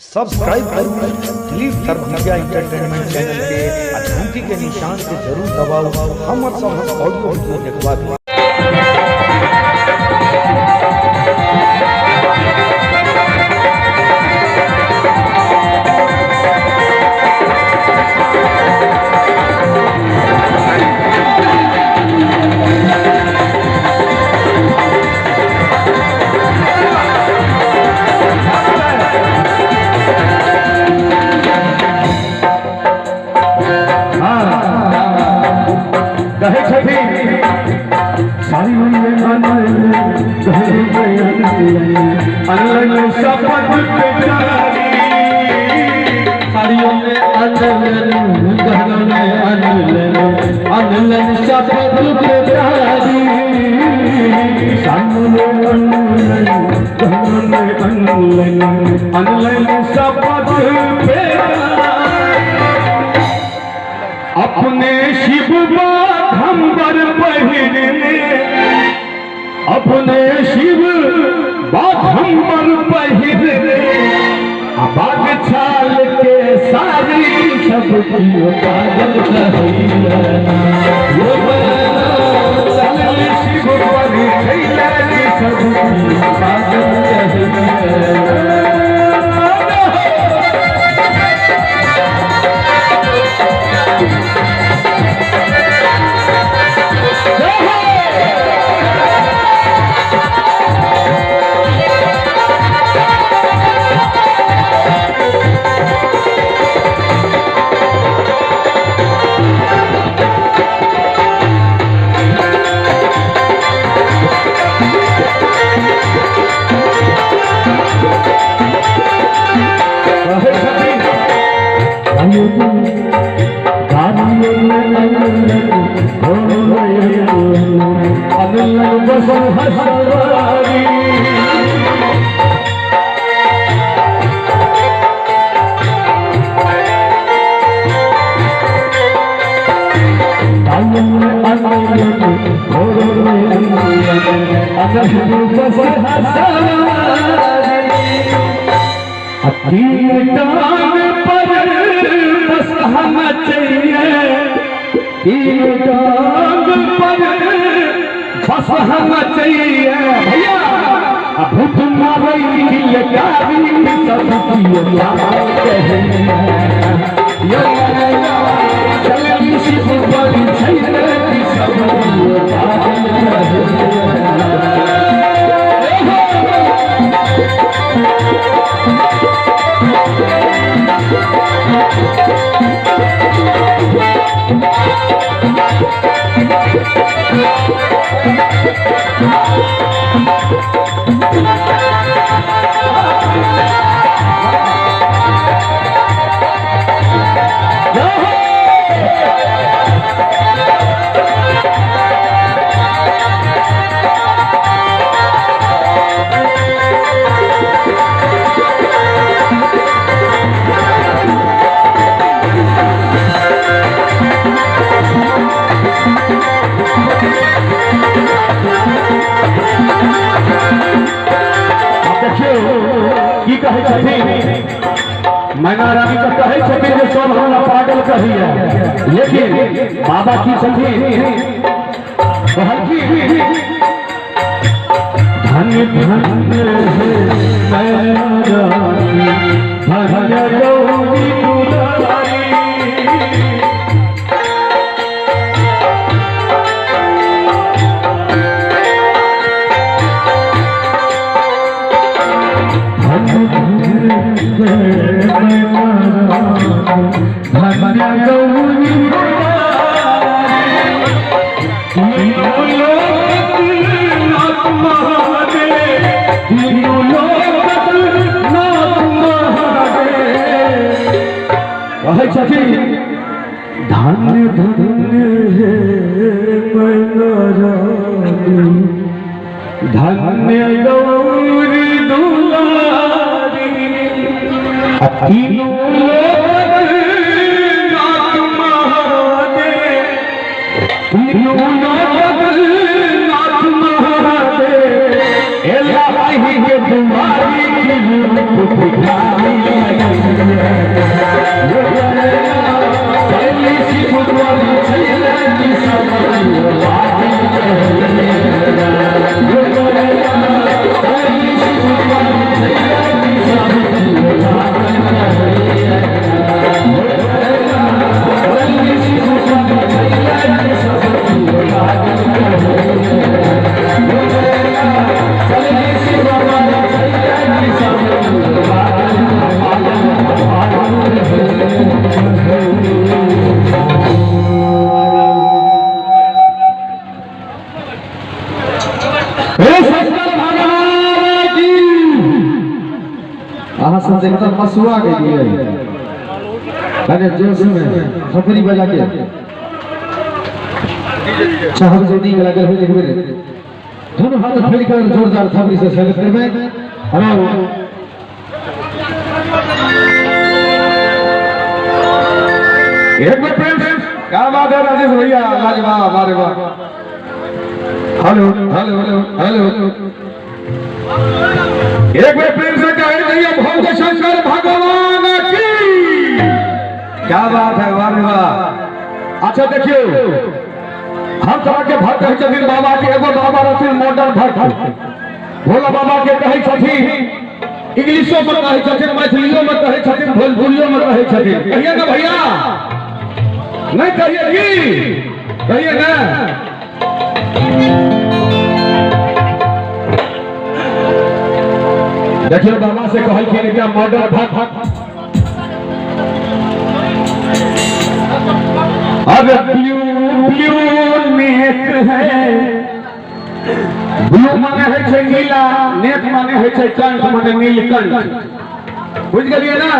Subscribe करो दिलीप सर्वज्ञ entertainment channel के घंटी के निशान से जरूर दबाओ। हम सब ऑडियो वीडियो देखवा दो। कहे छठी सारी में अनलन शपथ पे जारी सारियों में अनलन शपथ पे जारी सामने अनलन शपथ पे अपने शिव बाघंबर पहिरने अपने शिव बाघंबर पहिरने बाघ छाल के सारी सब पागल शिव पर सब पागल चाहिए भैया भूत मारी मैना रानी का कहे छठी जो सब हमरा पागल कही है, लेकिन बाबा की छठी धन धन धन्य धन्य है धन्य गौरी दुलारी तीनों तुम्हारी एकदम मसुआ गई है। अरे जोश में खपरी बजा के चाहत जोड़ी में लगे हुए हुए दोनों हाथ फैल कर जोरदार थपड़ी से स्वागत करबे। हेलो एक मिनट फ्रेंड्स, क्या बात है राजेश भैया, लाजवाब, अरे वाह। हेलो हेलो हेलो हेलो एक बार प्रेम से कहे भैया भोग शंकर भगवान की। क्या बात है, वाह वाह। अच्छा देखियो, हम तरह के भक्त है छथिन बाबा के। एगो बाबा रहथिन मॉडर्न भक्त, भोला बाबा के कहे छथिन इंग्लिशो में कहे छथिन, मैथिलियों में कहे छथिन, भोजपुरियों में कहे छथिन। कहिए ना भैया, नहीं कहिए जी, कहिए ना। देखिए बाबा से कहल कि क्या मॉडर्न भक्त अब ब्लू नेक है। ब्लू माने है नीला, नेक माने है कंठ, माने नीलकंठ। बुझ गए ना?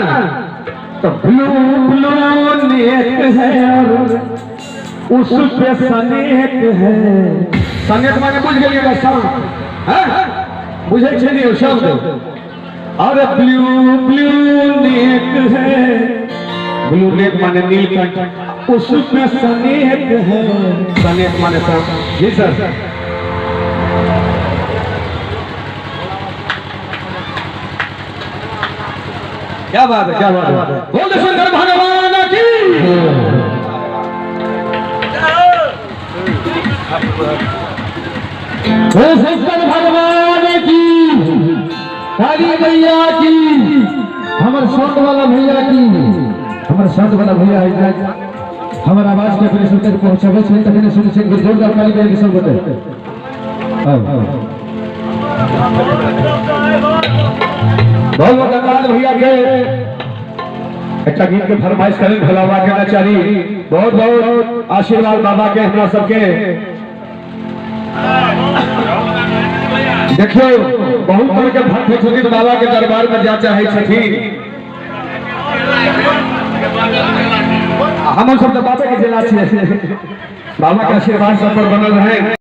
तो ब्लू नेक है और उस पे सनेक है। सनेक माने बुझ गए ना? बुझे छे शब्द। और ब्लू नेक है, ब्लू नेक माने नीलकंठ, उसमें सनेक है। सनेक माने सब। जी सर। क्या बात है, क्या बात है। बोल शंकर भगवान की। शंकर भगवान की, काली मैया की, हमारे संत वाला भैया की, हमारे संत वाला भैया है। हमारे आवाज के अपने सुनकर पहुंचावे छे तखने सुन से जोरदार काली मैया के सब बते। बहुत बहुत धन्यवाद भैया के। एक गीत के फरमाइश करें भोला बाबा के नचारी। बहुत बहुत आशीर्वाद बाबा के हमरा सबके। देखियो बहुत तरह के भक्त छथिन बाबा के दरबार में जा चाहे छथिन। हम सब तो बाबा के जिला छियै। बाबा के आशीर्वाद सब पर बनल रहे।